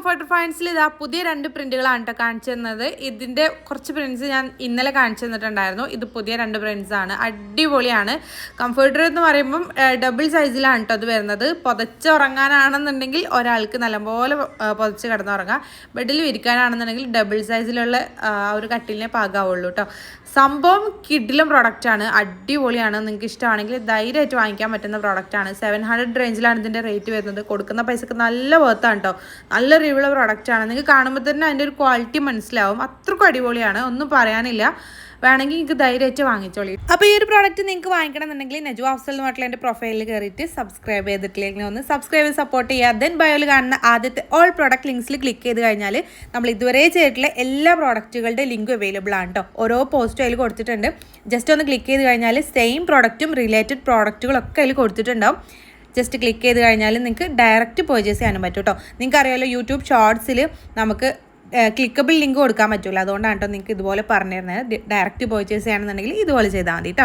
Comfort ഫൈൻസിൽ ഇതാ പുതിയ 2 പ്രിന്റുകളാണ് കേട്ടോ കാണിച്ചു തന്നത്. ഇതിൻ്റെ കുറച്ച് പ്രിന്റ്സ് ഞാൻ ഇന്നലെ കാണിച്ചു തന്നിട്ടുണ്ടായിരുന്നു. ഇത് പുതിയ 2 പ്രിന്റ്സ് ആണ്, അടിപൊളിയാണ്. കംഫർട്ടർ എന്ന് പറയുമ്പം ഡബിൾ സൈസിലാണ് കേട്ടോ അത് വരുന്നത്. പുതച്ചുറങ്ങാനാണെന്നുണ്ടെങ്കിൽ ഒരാൾക്ക് നല്ലപോലെ പുതച്ച് കിടന്നുറങ്ങാം. ബെഡിൽ വിരിക്കാനാണെന്നുണ്ടെങ്കിൽ ഡബിൾ സൈസിലുള്ള ഒരു കട്ടിലിനെ പാകാവുള്ളൂ കേട്ടോ. സംഭവം കിഡിലും പ്രൊഡക്റ്റാണ്, അടിപൊളിയാണ്. നിങ്ങൾക്ക് ഇഷ്ടമാണെങ്കിൽ ധൈര്യമായിട്ട് വാങ്ങിക്കാൻ പറ്റുന്ന പ്രൊഡക്റ്റാണ്. 700 റേഞ്ചിലാണ് ഇതിൻ്റെ റേറ്റ് വരുന്നത്. കൊടുക്കുന്ന പൈസക്ക് നല്ല വർത്താണ് കേട്ടോ. നല്ല റിവ്യൂള്ള പ്രൊഡക്റ്റാണ്. നിങ്ങൾക്ക് കാണുമ്പോൾ തന്നെ അതിൻ്റെ ഒരു ക്വാളിറ്റി മനസ്സിലാവും. അത്രക്കും അടിപൊളിയാണ്, ഒന്നും പറയാനില്ല. വേണമെങ്കിൽ നിങ്ങൾക്ക് ധൈര്യമായിട്ട് വാങ്ങിച്ചോളി. അപ്പോൾ ഈ ഒരു പ്രോഡക്റ്റ് നിങ്ങൾക്ക് വാങ്ങിക്കണം എന്നുണ്ടെങ്കിൽ നജു അഫ്സൽ എന്ന് പറഞ്ഞിട്ടുള്ള എൻ്റെ പ്രൊഫൈലിൽ കയറിയിട്ട് സബ്സ്ക്രൈബ് ചെയ്തിട്ടില്ലെങ്കിൽ ഒന്ന് സബ്സ്ക്രൈബ് ചെയ്ത് സപ്പോർട്ട് ചെയ്യുക. ദെൻ ബയോയിൽ കാണുന്ന ആദ്യത്തെ ഓൾ പ്രോഡക്റ്റ് ലിങ്ക്സിൽ ക്ലിക്ക് ചെയ്ത് കഴിഞ്ഞാൽ നമ്മൾ ഇതുവരെ ചെയ്തിട്ടുള്ള എല്ലാ പ്രോഡക്റ്റുകളുടെ ലിങ്ക് അവൈലബിൾ ആണ് കേട്ടോ. ഓരോ പോസ്റ്റും അതിൽ കൊടുത്തിട്ടുണ്ട്. ജസ്റ്റ് ഒന്ന് ക്ലിക്ക് ചെയ്ത് കഴിഞ്ഞാൽ സെയിം പ്രോഡക്റ്റും റിലേറ്റഡ് പ്രോഡക്റ്റുകളൊക്കെ അതിൽ കൊടുത്തിട്ടുണ്ടാവും. ജസ്റ്റ് ക്ലിക്ക് ചെയ്ത് കഴിഞ്ഞാൽ നിങ്ങൾക്ക് ഡയറക്റ്റ് പർച്ചേസ് ചെയ്യാനും പറ്റും കേട്ടോ. നിങ്ങൾക്ക് അറിയാമല്ലോ, യൂട്യൂബ് ഷോർട്സിൽ നമുക്ക് ക്ലിക്കബിൾ ലിങ്ക് കൊടുക്കാൻ പറ്റില്ല. അതുകൊണ്ടാണ് കേട്ടോ നിങ്ങൾക്ക് ഇതുപോലെ പറഞ്ഞു തരുന്നത്. ഡയറക്റ്റ് പർച്ചേസ് ചെയ്യണമെന്നുണ്ടെങ്കിൽ ഇതുപോലെ ചെയ്താൽ മതി കേട്ടോ.